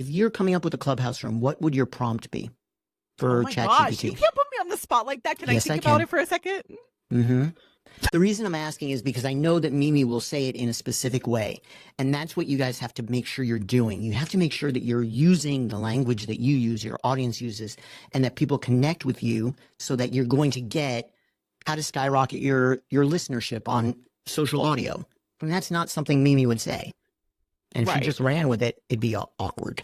If you're coming up with a Clubhouse room, what would your prompt be Oh for my gosh, you ChatGPT? can't put me on the spot like that. Can I Yes, think I about can. it for a second? Mm-hmm. The reason I'm asking is because I know that Mimi will say it in a specific way. And that's what you guys have to make sure you're doing. You have to make sure that you're using the language that you use, your audience uses, and that people connect with you so that you're going to get how to skyrocket your listenership on social audio. And that's not something Mimi would say. And if she Right. just ran with it, it'd be awkward.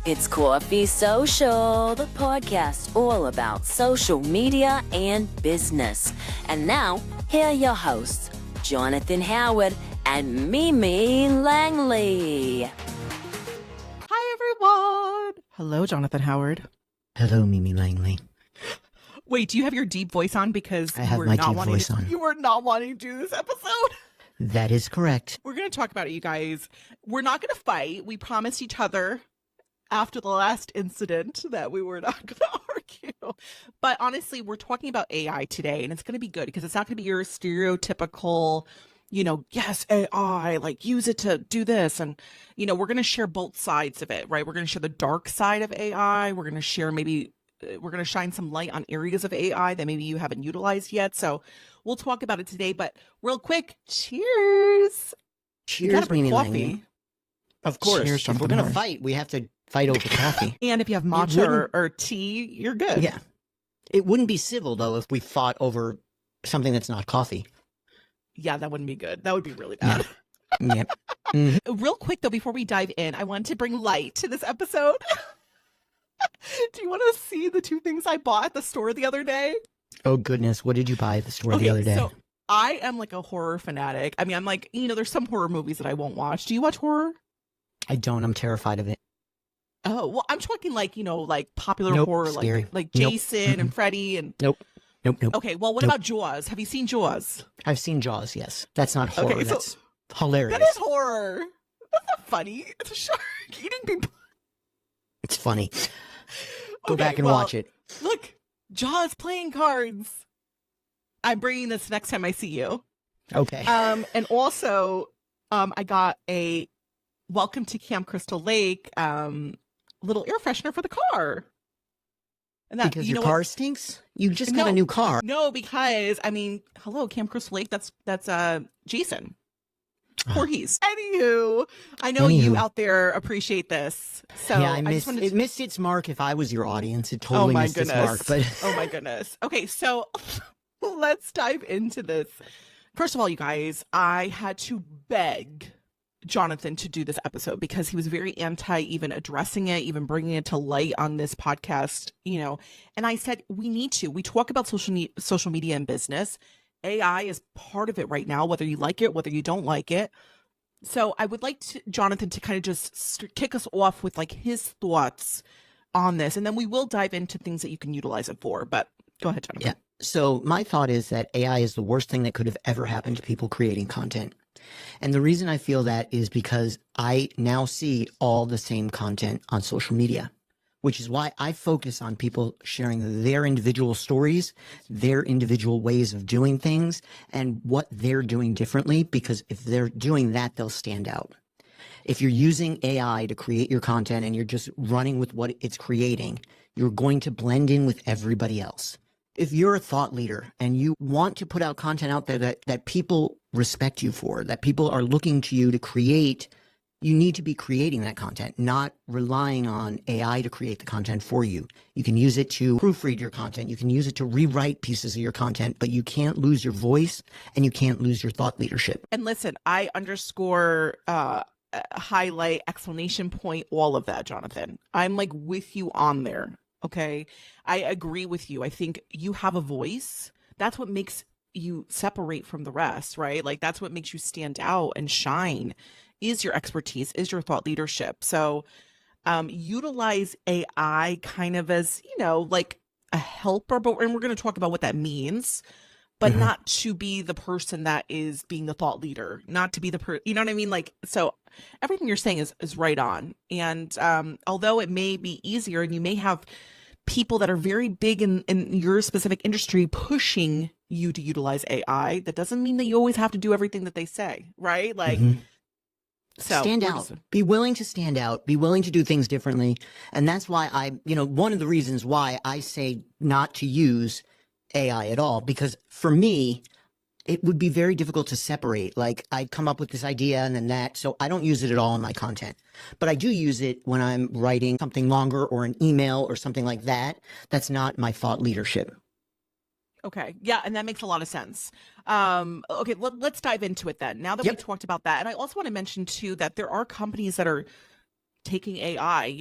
It's Coffee Social, the podcast all about social media and business. And now, here are your hosts, Jonathan Howard and Mimi Langley. Hi, everyone. Hello, Jonathan Howard. Hello, Mimi Langley. Wait, do you have your deep voice on? Because I have my deep voice on. You were not wanting to do this episode. That is correct. We're going to talk about it, you guys. We're not going to fight. We promised each other after the last incident that we were not going to argue. But honestly, we're talking about AI today, and it's going to be good because it's not going to be your stereotypical, yes, AI, like use it to do this. And, we're going to share both sides of it, right? We're going to share the dark side of AI. We're going to share we're going to shine some light on areas of AI that maybe you haven't utilized yet. So we'll talk about it today. But real quick, cheers. Cheers, Mimi Langley. Of course. Cheers, if we're going to fight, we have to fight over coffee. And if you have matcha or tea, you're good. Yeah. It wouldn't be civil, though, if we fought over something that's not coffee. Yeah, that wouldn't be good. That would be really bad. Yep. Mm-hmm. Real quick, though, before we dive in, I wanted to bring light to this episode. Do you want to see the two things I bought at the store the other day? Oh, goodness. What did you buy at the store the other day? So I am like a horror fanatic. I mean, I'm like, there's some horror movies that I won't watch. Do you watch horror? I don't. I'm terrified of it. Oh, well, I'm talking like, like popular horror, scary. like Jason and Freddy and... Nope. Okay, well, what about Jaws? Have you seen Jaws? I've seen Jaws, yes. That's not horror. Okay, so that's hilarious. That is horror. That's not funny. It's a shark eating people. It's funny. Go back and watch it. Look, Jaws playing cards. I'm bringing this next time I see you. Okay. And also, I got a Welcome to Camp Crystal Lake little air freshener for the car. And that, because your car stinks? You just got a new car. No, because hello, Camp Crystal Lake. That's Jason. Voorhees. Anywho, I know you out there appreciate this. So yeah, it missed its mark. If I was your audience, it totally missed its mark. But oh my goodness. Okay, so let's dive into this. First of all, you guys, I had to beg Jonathan to do this episode because he was very anti even addressing it, even bringing it to light on this podcast, and I said, we talk about social media and business. AI is part of it right now, whether you like it, whether you don't like it. So I would like Jonathan to kind of just kick us off with like his thoughts on this. And then we will dive into things that you can utilize it for, but go ahead, Jonathan. Yeah. So my thought is that AI is the worst thing that could have ever happened to people creating content. And the reason I feel that is because I now see all the same content on social media, which is why I focus on people sharing their individual stories, their individual ways of doing things, and what they're doing differently, because if they're doing that, they'll stand out. If you're using AI to create your content and you're just running with what it's creating, you're going to blend in with everybody else. If you're a thought leader and you want to put out content out there that people respect you for, that people are looking to you to create, you need to be creating that content, not relying on AI to create the content for you. You can use it to proofread your content. You can use it to rewrite pieces of your content, but you can't lose your voice and you can't lose your thought leadership. And listen, I underscore, highlight, exclamation point, all of that, Jonathan. I'm like with you on there. Okay. I agree with you. I think you have a voice. That's what makes you separate from the rest, right? Like that's what makes you stand out and shine, is your expertise, is your thought leadership. So utilize AI kind of as, like a helper, and we're going to talk about what that means, but not to be the person that is being the thought leader, not to be the you know what I mean? Like, so everything you're saying is right on. And although it may be easier and you may have people that are very big in your specific industry pushing you to utilize AI, that doesn't mean that you always have to do everything that they say, right? Like, So stand we're out, just- be willing to stand out, be willing to do things differently. And that's why one of the reasons why I say not to use AI at all, because for me, it would be very difficult to separate. Like I'd come up with this idea and then that. So I don't use it at all in my content, but I do use it when I'm writing something longer or an email or something like that. That's not my thought leadership. Okay. Yeah, and that makes a lot of sense. Okay, let's dive into it then. Now that we Yep. talked about that, and I also want to mention too that there are companies that are taking AI,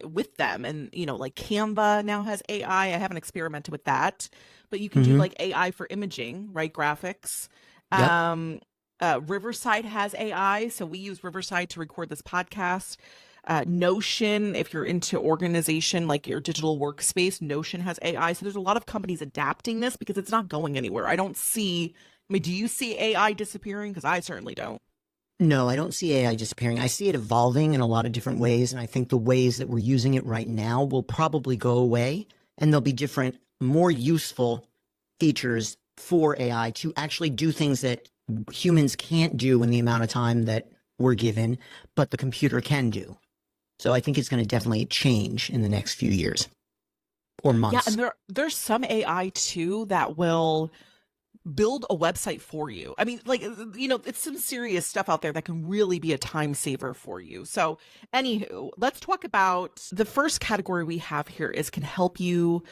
with them, and like Canva now has AI. I haven't experimented with that, but you can do Mhm. like AI for imaging, right? Graphics. Yep. Riverside has AI, so we use Riverside to record this podcast. Notion, if you're into organization, like your digital workspace, Notion has AI. So there's a lot of companies adapting this because it's not going anywhere. I mean, do you see AI disappearing? Because I certainly don't. No, I don't see AI disappearing. I see it evolving in a lot of different ways. And I think the ways that we're using it right now will probably go away. And there'll be different, more useful features for AI to actually do things that humans can't do in the amount of time that we're given, but the computer can do. So I think it's going to definitely change in the next few years or Yeah, months. and there's some AI too that will build a website for you. I mean, like, it's some serious stuff out there that can really be a time saver for you. So, anywho, let's talk about the first category we have here is can help you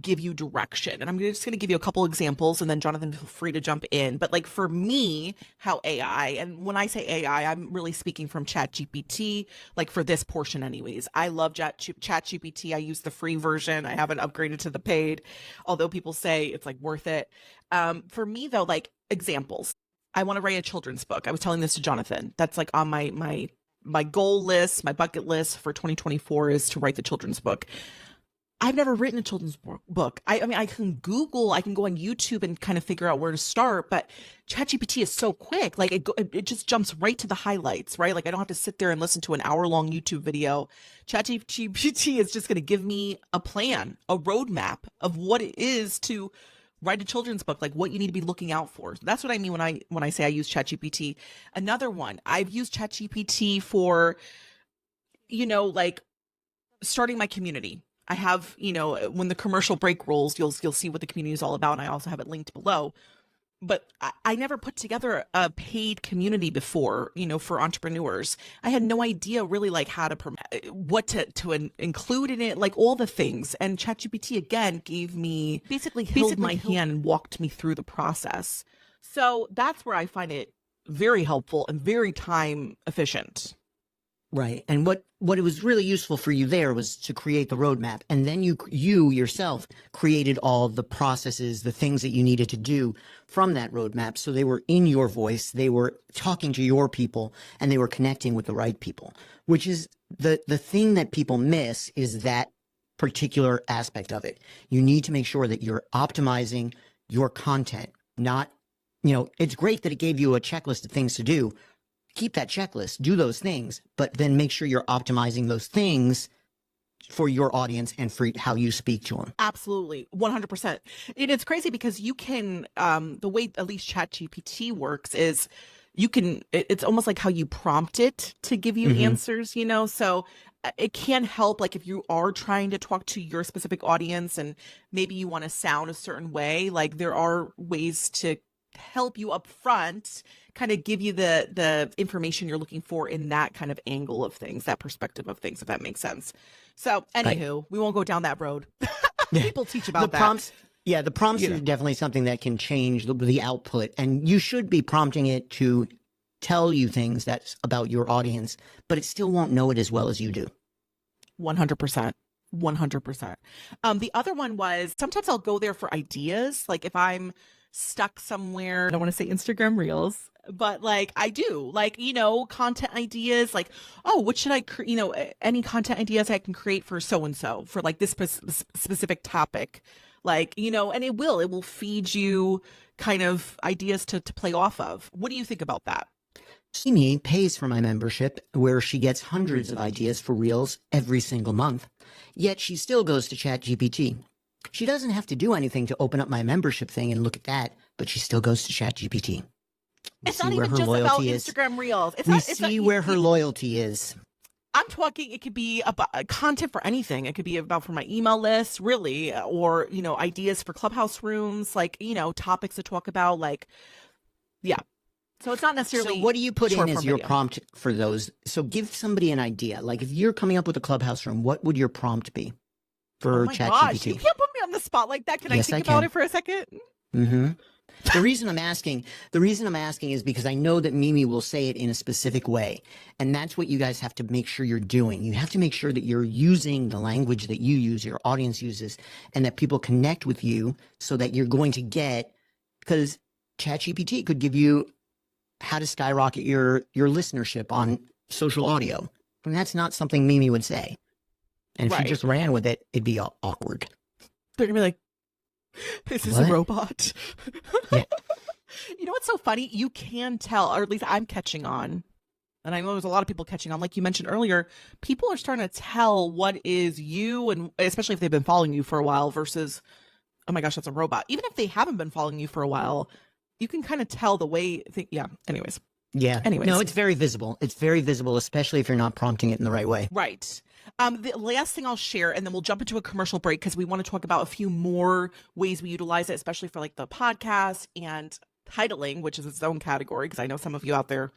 give you direction. And I'm just going to give you a couple examples and then Jonathan, feel free to jump in. But like for me, how AI, and when I say AI, I'm really speaking from ChatGPT, like for this portion anyways. I love ChatGPT. I use the free version. I haven't upgraded to the paid, although people say it's like worth it. For me though, like examples, I want to write a children's book. I was telling this to Jonathan. That's like on my goal list, my bucket list for 2024 is to write the children's book. I've never written a children's book. I mean, I can go on YouTube and kind of figure out where to start, but ChatGPT is so quick. Like it just jumps right to the highlights, right? Like I don't have to sit there and listen to an hour-long YouTube video. ChatGPT is just going to give me a plan, a roadmap of what it is to write a children's book, like what you need to be looking out for. That's what I mean when I say I use ChatGPT. Another one, I've used ChatGPT for, like starting my community. I have, when the commercial break rolls, you'll see what the community is all about. And I also have it linked below. But I never put together a paid community before, for entrepreneurs. I had no idea really like how to, what to include in it, like all the things. And ChatGPT again basically held my hand and walked me through the process. So that's where I find it very helpful and very time efficient. Right. And what it was really useful for you there was to create the roadmap. And then you yourself created all the processes, the things that you needed to do from that roadmap. So they were in your voice, they were talking to your people, and they were connecting with the right people, which is the thing that people miss is that particular aspect of it. You need to make sure that you're optimizing your content, not, it's great that it gave you a checklist of things to do. Keep that checklist, do those things, but then make sure you're optimizing those things for your audience and for how you speak to them. Absolutely. 100%. It's crazy because you can, the way at least ChatGPT works is it's almost like how you prompt it to give you answers, so it can help like if you are trying to talk to your specific audience and maybe you want to sound a certain way, like there are ways to help you up front, kind of give you the information you're looking for in that kind of angle of things, that perspective of things, if that makes sense. So anywho, we won't go down that road. People teach about the that. prompts. Yeah, the prompts are definitely something that can change the output, and you should be prompting it to tell you things that's about your audience, but it still won't know it as well as you do. 100%. 100%. The other one was sometimes I'll go there for ideas. Like if I'm stuck somewhere, I don't want to say Instagram Reels, but like I do, like, content ideas, like, oh, what should I, any content ideas I can create for so-and-so for like this specific topic, like, and it will feed you kind of ideas to play off of. What do you think about that? Simi pays for my membership, where she gets hundreds of ideas for Reels every single month, yet she still goes to ChatGPT. She doesn't have to do anything to open up my membership thing and look at that, but she still goes to ChatGPT. We It's see not where even her just about loyalty is. Instagram Reels. It's We not. It's not. see where her loyalty is. I'm talking. It could be about content for anything. It could be about for my email list, really, or ideas for clubhouse rooms, like topics to talk about, like yeah. So it's not necessarily. So what do you put in short as form your video. prompt for those? So give somebody an idea. Like if you're coming up with a clubhouse room, what would your prompt be for Oh my gosh, you ChatGPT? can't put me on the spot like that. Can I Yes, think I about can. it for a second? Mm-hmm. The reason I'm asking is because I know that Mimi will say it in a specific way. And that's what you guys have to make sure you're doing. You have to make sure that you're using the language that you use, your audience uses, and that people connect with you so that you're going to get, because ChatGPT could give you how to skyrocket your listenership on social audio. And that's not something Mimi would say. And if Right. you just ran with it, it'd be awkward. They're gonna be like, "Is this What? a robot?" Yeah. You know what's so funny? You can tell, or at least I'm catching on. And I know there's a lot of people catching on. Like you mentioned earlier, people are starting to tell what is you, and especially if they've been following you for a while versus, oh my gosh, that's a robot. Even if they haven't been following you for a while, you can kind of tell the way. Yeah. Anyways. Yeah. Anyways. No, it's very visible. It's very visible, especially if you're not prompting it in the right way. Right. The last thing I'll share, and then we'll jump into a commercial break because we want to talk about a few more ways we utilize it, especially for like the podcast and titling, which is its own category. Because I know some of you out there,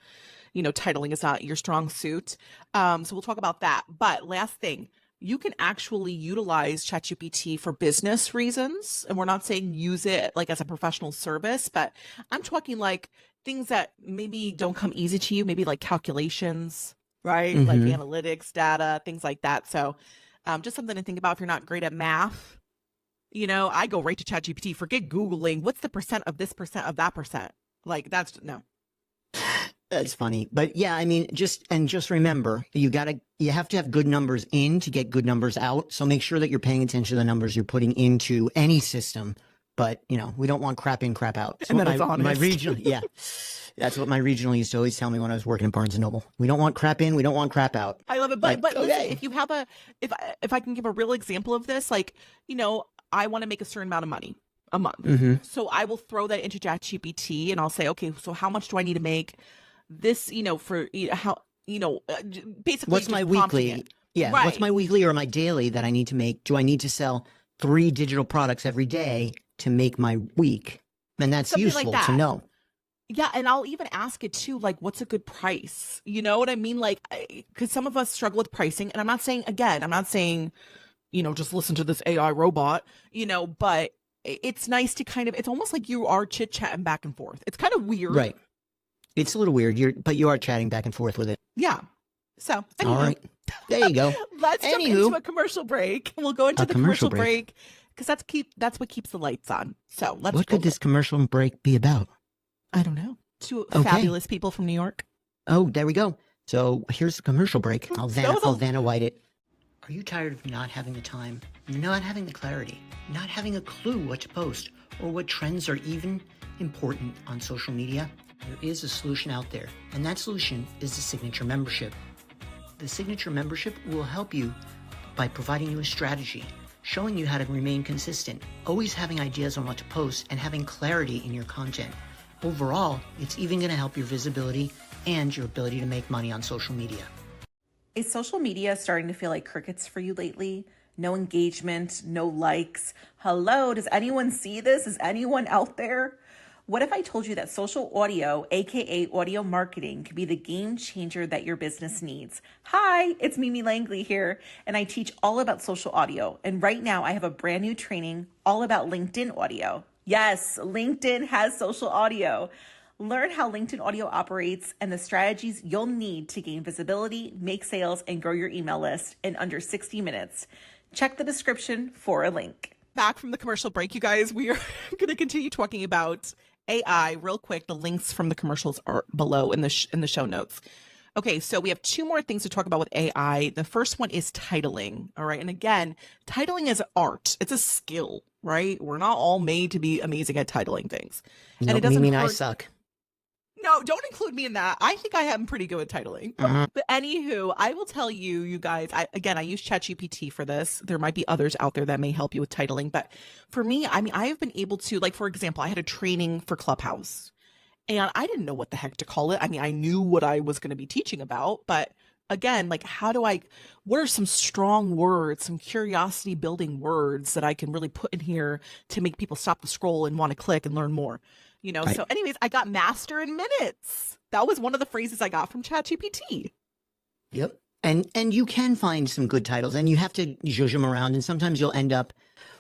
titling is not your strong suit. So we'll talk about that. But last thing, you can actually utilize ChatGPT for business reasons. And we're not saying use it like as a professional service, but I'm talking like things that maybe don't come easy to you, maybe like calculations, right? Like Mhm. analytics, data, things like that. So just something to think about if you're not great at math. I go right to ChatGPT. Forget Googling. What's the percent of this percent of that percent? Like that's no. That's funny. But yeah, I mean, just remember, you have to have good numbers in to get good numbers out. So make sure that you're paying attention to the numbers you're putting into any system. But, we don't want crap in, crap out. And that it's my honest. regional, yeah, that's what my regional used to always tell me when I was working at Barnes & Noble. We don't want crap in, we don't want crap out. I love it. Like, But listen, okay. if you have if I can give a real example of this, like, I want to make a certain amount of money a month. Mm-hmm. So I will throw that into ChatGPT and I'll say, okay, so how much do I need to make this, for how, basically What's my just prompting weekly? it. Yeah. Right. What's my weekly or my daily that I need to make? Do I need to sell 3 digital products every day to make my week? And that's Something like useful that. to know. Yeah, and I'll even ask it too, like, what's a good price? You know what I mean? Like, because some of us struggle with pricing, and I'm not saying, just listen to this AI robot, but it's nice to it's almost like you are chit-chatting back and forth. It's kind of weird. Right. It's a little weird, but you are chatting back and forth with it. Yeah. So, All right. There you go. Let's jump Anywho. into a commercial break. We'll go into A the commercial commercial break because that's what keeps the lights on. So let's What go could this commercial break be about? I don't know. Two Okay. fabulous people from New York. Oh, there we go. So here's the commercial break. I'll That was a- Vanna White it. Are you tired of not having the time, not having the clarity, not having a clue what to post, or what trends are even important on social media? There is a solution out there, and that solution is the Signature Membership. The Signature Membership will help you by providing you a strategy, showing you how to remain consistent, always having ideas on what to post, and having clarity in your content. Overall, it's even going to help your visibility and your ability to make money on social media. Is social media starting to feel like crickets for you lately? No engagement, no likes. Hello, does anyone see this? Is anyone out there? What if I told you that social audio, aka audio marketing, could be the game changer that your business needs? Hi, it's Mimi Langley here, and I teach all about social audio. And right now I have a brand new training all about LinkedIn audio. Yes, LinkedIn has social audio. Learn how LinkedIn audio operates and the strategies you'll need to gain visibility, make sales, and grow your email list in under 60 minutes. Check the description for a link. Back from the commercial break, you guys, we are going to continue talking about AI real quick. The links from the commercials are below in the show notes. Okay, so we have 2 more things to talk about with AI. The first one is titling. All right. And again, titling is art. It's a skill, right? We're not all made to be amazing at titling things. No, and it doesn't Mimi and I hurt- suck. No, don't include me in that. I think I am pretty good at titling. Mhm. But anywho, I will tell you, you guys, I use ChatGPT for this. There might be others out there that may help you with titling. But for me, I mean, I have been able to, like, for example, I had a training for Clubhouse. And I didn't know what the heck to call it. I mean, I knew what I was going to be teaching about, but again, like, what are some strong words, some curiosity building words that I can really put in here to make people stop the scroll and want to click and learn more? Right. So anyways, I got master in minutes. That was one of the phrases I got from ChatGPT. Yep. And you can find some good titles, and you have to zhuzh them around, and sometimes you'll end up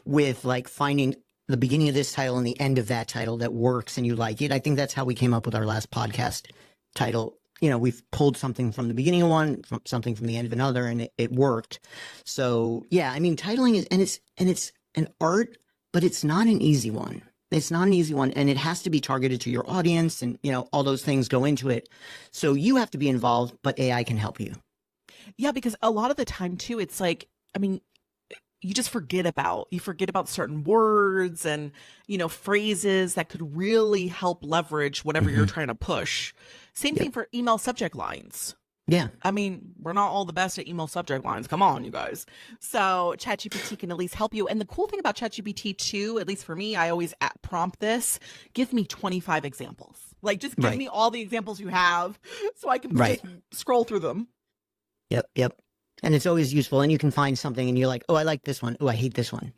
with like finding the beginning of this title and the end of that title that works and you like it. I think that's how we came up with our last podcast title. We've pulled something from the beginning of one, something from the end of another, and it worked. So yeah, I mean, titling is, and it's an art, but it's not an easy one. It's not an easy one, and it has to be targeted to your audience, and all those things go into it. So you have to be involved, but AI can help you. Yeah, because a lot of the time too, it's like, I mean, you just forget about certain words and phrases that could really help leverage whatever you're trying to push. Same thing for email subject lines. Yeah. I mean, we're not all the best at email subject lines. Come on, you guys. So ChatGPT can at least help you. And the cool thing about ChatGPT too, at least for me, I always prompt this, give me 25 examples. Like, just give me all the examples you have so I can just scroll through them. Yep. And it's always useful, and you can find something and you're like, oh, I like this one. Oh, I hate this one,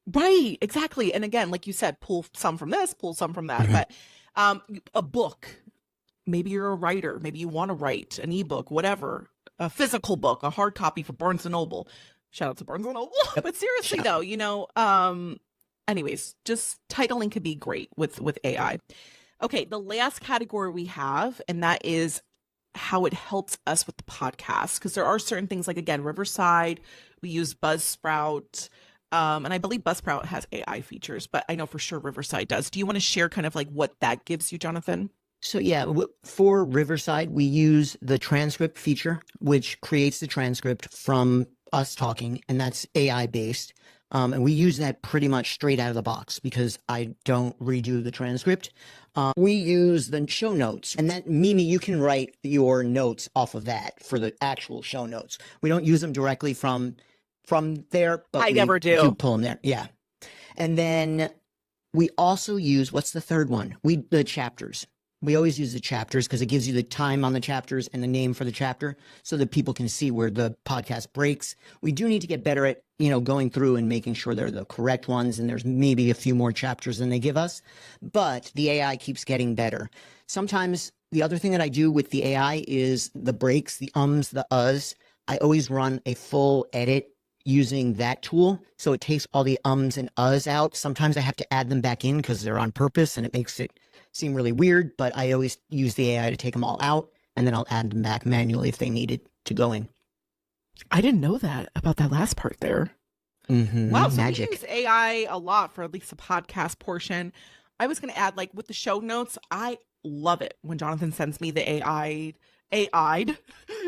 Right, exactly. And again, like you said, pull some from this, pull some from that. But a book, maybe you're a writer, maybe you want to write an ebook, whatever, a physical book, a hard copy for Barnes and Noble. Shout out to Barnes and Noble. But seriously though, anyways, just titling could be great with AI. Okay, the last category we have, and that is how it helps us with the podcast, because there are certain things like, again, Riverside, we use Buzzsprout, and I believe Buzzsprout has AI features, but I know for sure Riverside does. Do you want to share kind of like what that gives you, Jonathan? So yeah, for Riverside, we use the transcript feature, which creates the transcript from us talking, and that's AI based. And we use that pretty much straight out of the box because I don't redo the transcript. We use the show notes, and that, Mimi, you can write your notes off of that for the actual show notes. We don't use them directly from there, but I never do pull them there. Yeah. And then we also use, what's the third one? The chapters. We always use the chapters because it gives you the time on the chapters and the name for the chapter so that people can see where the podcast breaks. We do need to get better at, going through and making sure they're the correct ones. And there's maybe a few more chapters than they give us, but the AI keeps getting better. Sometimes the other thing that I do with the AI is the breaks, the ums, the uhs. I always run a full edit using that tool. So it takes all the ums and uhs out. Sometimes I have to add them back in because they're on purpose and it makes it seem really weird, but I always use the AI to take them all out, and then I'll add them back manually if they needed to go in. I didn't know that about that last part there. Wow, so magic. We use AI a lot for at least the podcast portion. I was going to add, like, with the show notes, I love it when Jonathan sends me the AI'd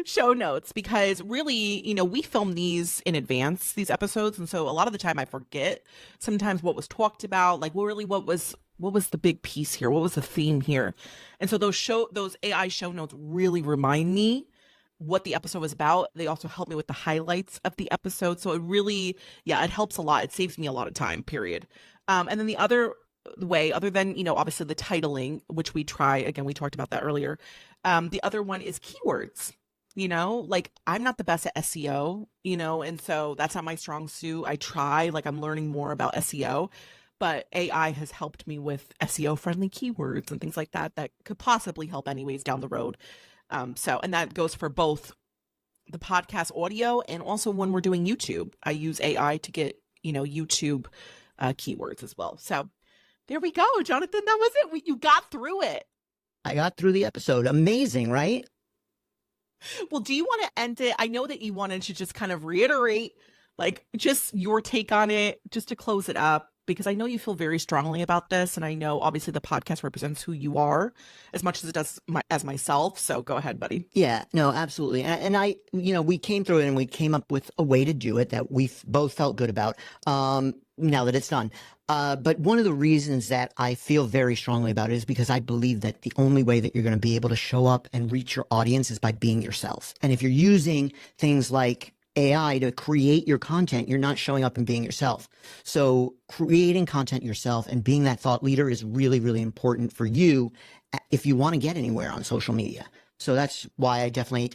show notes, because really, we film these in advance, these episodes, and so a lot of the time I forget sometimes what was talked about, like, really what was the big piece here? What was the theme here? And so those AI show notes really remind me what the episode was about. They also help me with the highlights of the episode. So it really, it helps a lot. It saves me a lot of time, period. And then the other way, other than, obviously the titling, which we try, again, we talked about that earlier. The other one is keywords. Like, I'm not the best at SEO, and so that's not my strong suit. I try, like, I'm learning more about SEO. But AI has helped me with SEO friendly keywords and things like that could possibly help anyways down the road. And that goes for both the podcast audio and also when we're doing YouTube. I use AI to get, YouTube keywords as well. So there we go, Jonathan. That was it. You got through it. I got through the episode. Amazing, right? Well, do you want to end it? I know that you wanted to just kind of reiterate, like, just your take on it, just to close it up, because I know you feel very strongly about this. And I know obviously the podcast represents who you are as much as it does as myself. So go ahead, buddy. Yeah, no, absolutely. And I, we came through it and we came up with a way to do it that we both felt good about now that it's done. But one of the reasons that I feel very strongly about it is because I believe that the only way that you're going to be able to show up and reach your audience is by being yourself. And if you're using things like AI to create your content, you're not showing up and being yourself. So creating content yourself and being that thought leader is really, really important for you if you want to get anywhere on social media. So that's why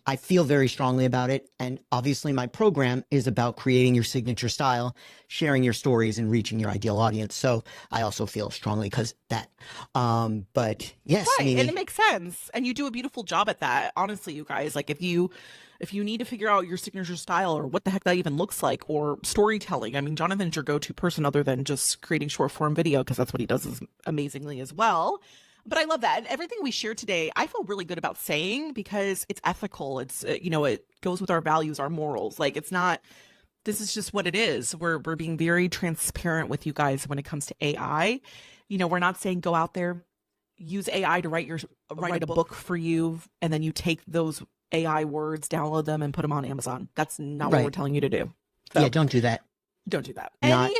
I feel very strongly about it. And obviously my program is about creating your signature style, sharing your stories, and reaching your ideal audience. So I also feel strongly because that. But yes, Right, Mimi. and it makes sense. And you do a beautiful job at that. Honestly, you guys, like if you need to figure out your signature style or what the heck that even looks like, or storytelling, I mean, Jonathan's your go-to person other than just creating short form video, because that's what he does amazingly as well. But I love that. And everything we shared today, I feel really good about saying, because it's ethical. It's, it goes with our values, our morals. Like, it's not, this is just what it is. We're being very transparent with you guys when it comes to AI. We're not saying go out there, use AI to write a book for you, and then you take those AI words, download them, and put them on Amazon. That's not what we're telling you to do. So, yeah, don't do that. Don't do that. Not,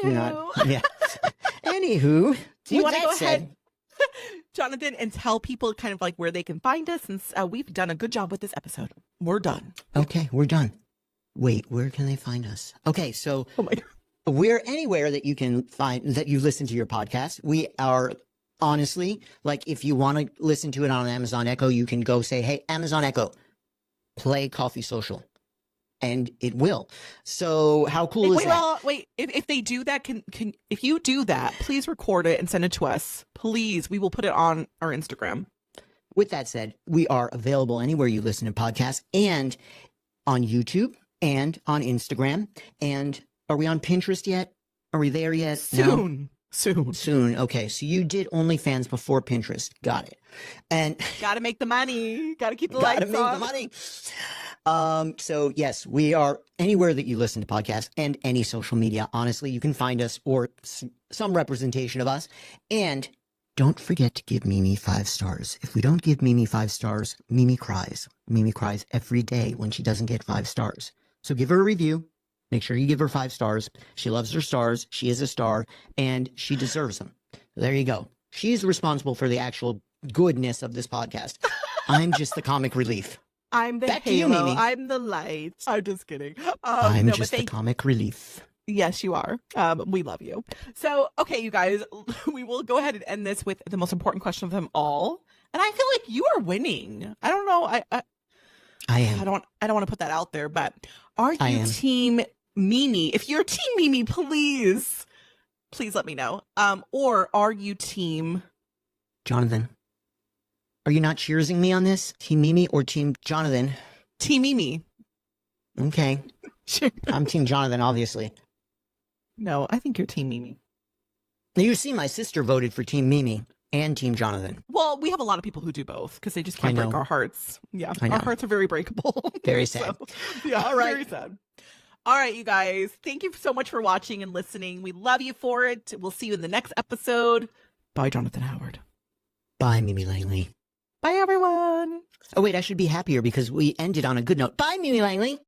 yeah. Anywho, do you want to go ahead, Jonathan, and tell people kind of like where they can find us, since we've done a good job with this episode. We're done. Okay, we're done. Wait, where can they find us? Okay, so oh my God. We're anywhere that you can find that you listen to your podcast. We are honestly, like, if you want to listen to it on Amazon Echo, you can go say, hey, Amazon Echo, play Coffee Social. And it will. So how cool is that? Wait, if they do that, if you do that, please record it and send it to us. Please, we will put it on our Instagram. With that said, we are available anywhere you listen to podcasts, and on YouTube and on Instagram. And are we on Pinterest yet? Are we there yet? Soon. No? Soon. Okay, so you did OnlyFans before Pinterest. Got it. And gotta make the money. Gotta keep the lights on. Gotta make the money. So yes, we are anywhere that you listen to podcasts and any social media. Honestly, you can find us, or some representation of us. And don't forget to give Mimi 5 stars. If we don't give Mimi 5 stars, Mimi cries. Mimi cries every day when she doesn't get 5 stars. So give her a review. Make sure you give her 5 stars. She loves her stars. She is a star, and she deserves them. There you go. She's responsible for the actual goodness of this podcast. I'm just the comic relief. I'm the Back halo. to you, Mimi. I'm the light. I'm just kidding. I'm just the comic relief. Yes, you are. We love you. So, okay, you guys, we will go ahead and end this with the most important question of them all. And I feel like you are winning. I don't know. I am. I don't want to put that out there, but are you team Mimi? If you're team Mimi, please let me know. Or are you team Jonathan? Are you not cheersing me on this? Team Mimi or team Jonathan? Team Mimi. Okay. Sure. I'm team Jonathan, obviously. No, I think you're team Mimi. You see, my sister voted for team Mimi and team Jonathan. Well, we have a lot of people who do both because they just can't break our hearts. Yeah, our hearts are very breakable. Very sad. So, yeah, all right. Very sad. All right, you guys. Thank you so much for watching and listening. We love you for it. We'll see you in the next episode. Bye, Jonathan Howard. Bye, Mimi Langley. Bye, everyone. Oh, wait, I should be happier because we ended on a good note. Bye, Mimi Langley.